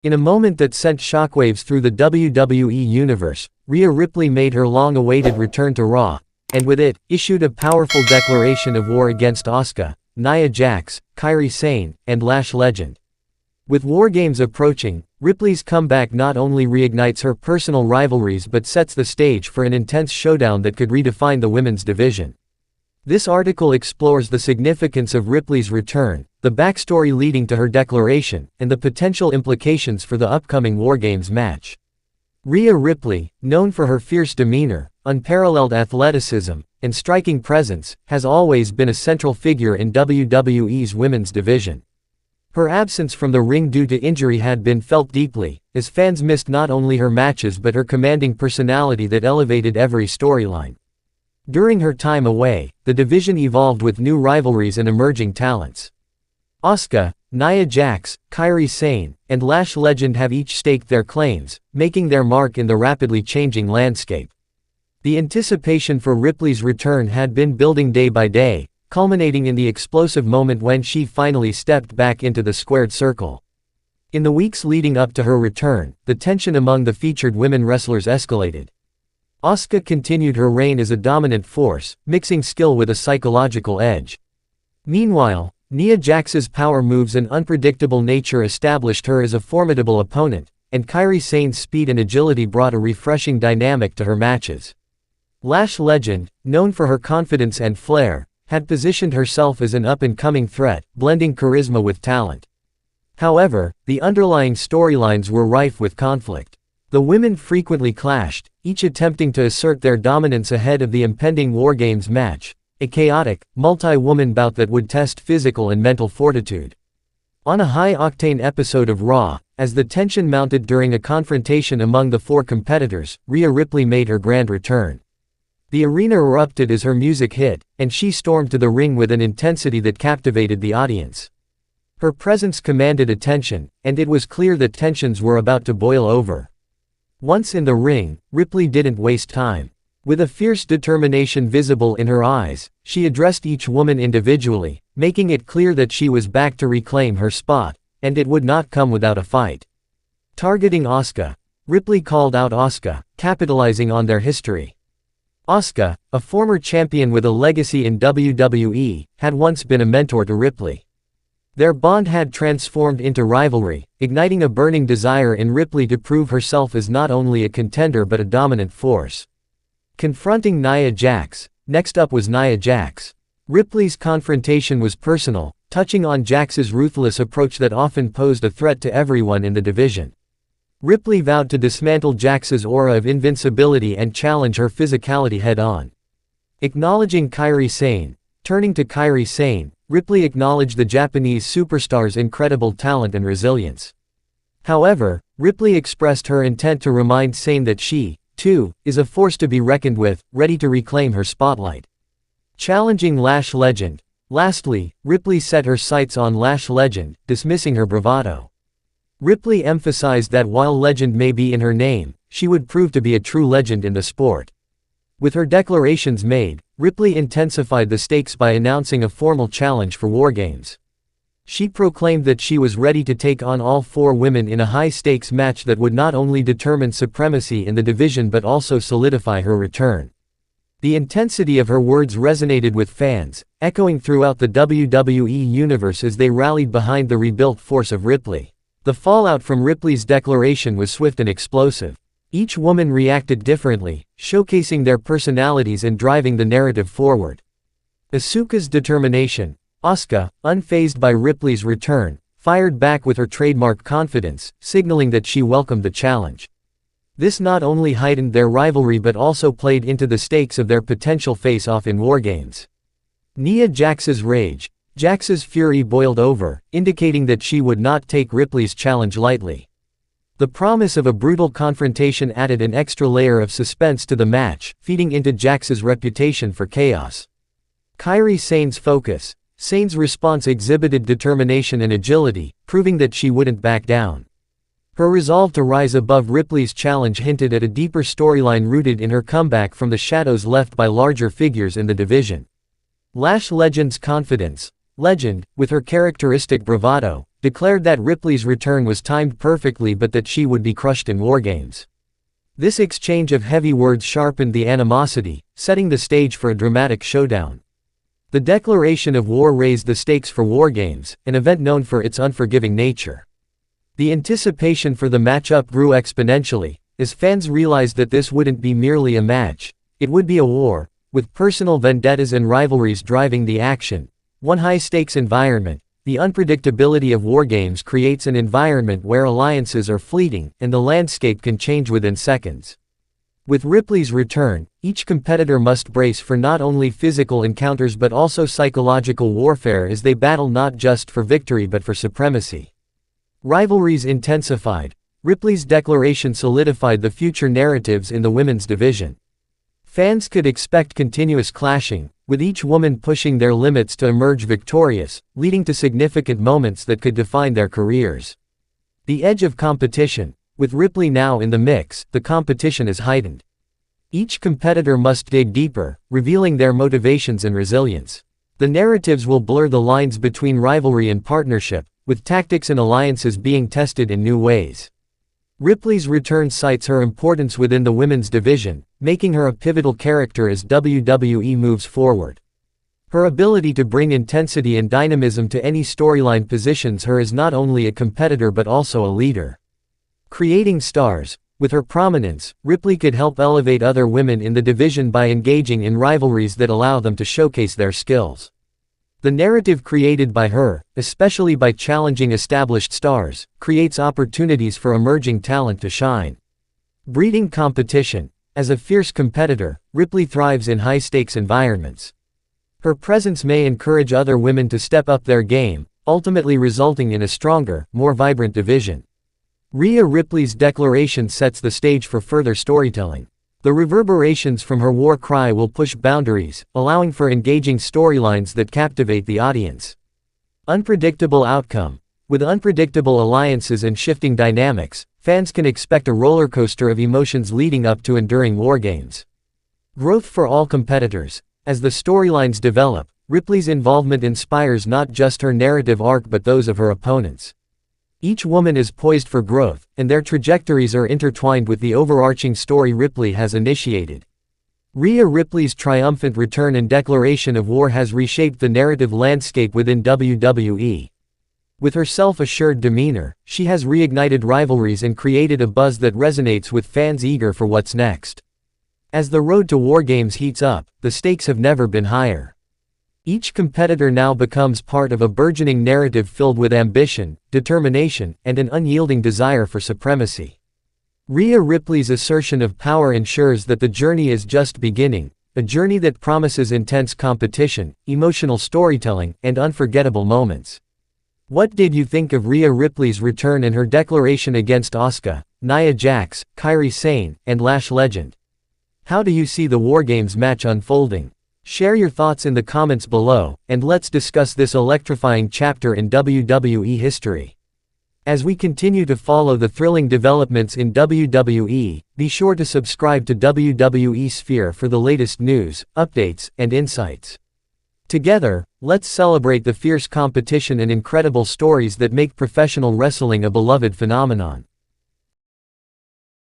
In a moment that sent shockwaves through the WWE Universe, Rhea Ripley made her long-awaited return to Raw, and with it, issued a powerful declaration of war against Asuka, Nia Jax, Kairi Sane, and Lash Legend. With Wargames approaching, Ripley's comeback not only reignites her personal rivalries but sets the stage for an intense showdown that could redefine the women's division. This article explores the significance of Ripley's return, the backstory leading to her declaration, and the potential implications for the upcoming Wargames match. Rhea Ripley, known for her fierce demeanor, unparalleled athleticism, and striking presence, has always been a central figure in WWE's women's division. Her absence from the ring due to injury had been felt deeply, as fans missed not only her matches but her commanding personality that elevated every storyline. During her time away, the division evolved with new rivalries and emerging talents. Asuka, Nia Jax, Kairi Sane, and Lash Legend have each staked their claims, making their mark in the rapidly changing landscape. The anticipation for Ripley's return had been building day by day, culminating in the explosive moment when she finally stepped back into the squared circle. In the weeks leading up to her return, the tension among the featured women wrestlers escalated. Asuka continued her reign as a dominant force, mixing skill with a psychological edge. Meanwhile, Nia Jax's power moves and unpredictable nature established her as a formidable opponent, and Kairi Sane's speed and agility brought a refreshing dynamic to her matches. Lash Legend, known for her confidence and flair, had positioned herself as an up-and-coming threat, blending charisma with talent. However, the underlying storylines were rife with conflict. The women frequently clashed, each attempting to assert their dominance ahead of the impending Wargames match, a chaotic, multi-woman bout that would test physical and mental fortitude. On a high-octane episode of Raw, as the tension mounted during a confrontation among the four competitors, Rhea Ripley made her grand return. The arena erupted as her music hit, and she stormed to the ring with an intensity that captivated the audience. Her presence commanded attention, and it was clear that tensions were about to boil over. Once in the ring, Ripley didn't waste time. With a fierce determination visible in her eyes, she addressed each woman individually, making it clear that she was back to reclaim her spot, and it would not come without a fight. Targeting Asuka, Ripley called out Asuka, capitalizing on their history. Asuka, a former champion with a legacy in WWE, had once been a mentor to Ripley. Their bond had transformed into rivalry, igniting a burning desire in Ripley to prove herself as not only a contender but a dominant force. Confronting Nia Jax, next up was Nia Jax. Ripley's confrontation was personal, touching on Jax's ruthless approach that often posed a threat to everyone in the division. Ripley vowed to dismantle Jax's aura of invincibility and challenge her physicality head-on. Acknowledging Kairi Sane, turning to Kairi Sane, Ripley acknowledged the Japanese superstar's incredible talent and resilience. However, Ripley expressed her intent to remind Sane that she, too, is a force to be reckoned with, ready to reclaim her spotlight. Challenging Lash Legend. Lastly, Ripley set her sights on Lash Legend, dismissing her bravado. Ripley emphasized that while legend may be in her name, she would prove to be a true legend in the sport. With her declarations made, Ripley intensified the stakes by announcing a formal challenge for Wargames. She proclaimed that she was ready to take on all four women in a high-stakes match that would not only determine supremacy in the division but also solidify her return. The intensity of her words resonated with fans, echoing throughout the WWE Universe as they rallied behind the rebuilt force of Ripley. The fallout from Ripley's declaration was swift and explosive. Each woman reacted differently, showcasing their personalities and driving the narrative forward. Asuka's determination. Asuka, unfazed by Ripley's return, fired back with her trademark confidence, signaling that she welcomed the challenge. This not only heightened their rivalry but also played into the stakes of their potential face-off in Wargames. Nia Jax's rage. Jax's fury boiled over, indicating that she would not take Ripley's challenge lightly. The promise of a brutal confrontation added an extra layer of suspense to the match, feeding into Jax's reputation for chaos. Kairi Sane's focus. Sane's response exhibited determination and agility, proving that she wouldn't back down. Her resolve to rise above Ripley's challenge hinted at a deeper storyline rooted in her comeback from the shadows left by larger figures in the division. Lash Legend's confidence. Legend, with her characteristic bravado, declared that Ripley's return was timed perfectly but that she would be crushed in Wargames. This exchange of heavy words sharpened the animosity, setting the stage for a dramatic showdown. The declaration of war raised the stakes for Wargames, an event known for its unforgiving nature. The anticipation for the matchup grew exponentially, as fans realized that this wouldn't be merely a match, it would be a war, with personal vendettas and rivalries driving the action. One high-stakes environment. The unpredictability of Wargames creates an environment where alliances are fleeting, and the landscape can change within seconds. With Ripley's return, each competitor must brace for not only physical encounters but also psychological warfare as they battle not just for victory but for supremacy. Rivalries intensified. Ripley's declaration solidified the future narratives in the women's division. Fans could expect continuous clashing, with each woman pushing their limits to emerge victorious, leading to significant moments that could define their careers. The edge of competition. With Ripley now in the mix, the competition is heightened. Each competitor must dig deeper, revealing their motivations and resilience. The narratives will blur the lines between rivalry and partnership, with tactics and alliances being tested in new ways. Ripley's return cites her importance within the women's division, making her a pivotal character as WWE moves forward. Her ability to bring intensity and dynamism to any storyline positions her as not only a competitor but also a leader. Creating stars. With her prominence, Ripley could help elevate other women in the division by engaging in rivalries that allow them to showcase their skills. The narrative created by her, especially by challenging established stars, creates opportunities for emerging talent to shine. Breeding competition. As a fierce competitor, Ripley thrives in high-stakes environments. Her presence may encourage other women to step up their game, ultimately resulting in a stronger, more vibrant division. Rhea Ripley's declaration sets the stage for further storytelling. The reverberations from her war cry will push boundaries, allowing for engaging storylines that captivate the audience. Unpredictable outcome. With unpredictable alliances and shifting dynamics, fans can expect a rollercoaster of emotions leading up to and during Wargames. Growth for all competitors. As the storylines develop, Ripley's involvement inspires not just her narrative arc but those of her opponents. Each woman is poised for growth, and their trajectories are intertwined with the overarching story Ripley has initiated. Rhea Ripley's triumphant return and declaration of war has reshaped the narrative landscape within WWE. With her self-assured demeanor, she has reignited rivalries and created a buzz that resonates with fans eager for what's next. As the road to Wargames heats up, the stakes have never been higher. Each competitor now becomes part of a burgeoning narrative filled with ambition, determination, and an unyielding desire for supremacy. Rhea Ripley's assertion of power ensures that the journey is just beginning, a journey that promises intense competition, emotional storytelling, and unforgettable moments. What did you think of Rhea Ripley's return and her declaration against Asuka, Nia Jax, Kairi Sane, and Lash Legend? How do you see the Wargames match unfolding? Share your thoughts in the comments below, and let's discuss this electrifying chapter in WWE history. As we continue to follow the thrilling developments in WWE, be sure to subscribe to WWE Sphere for the latest news, updates, and insights. Together, let's celebrate the fierce competition and incredible stories that make professional wrestling a beloved phenomenon.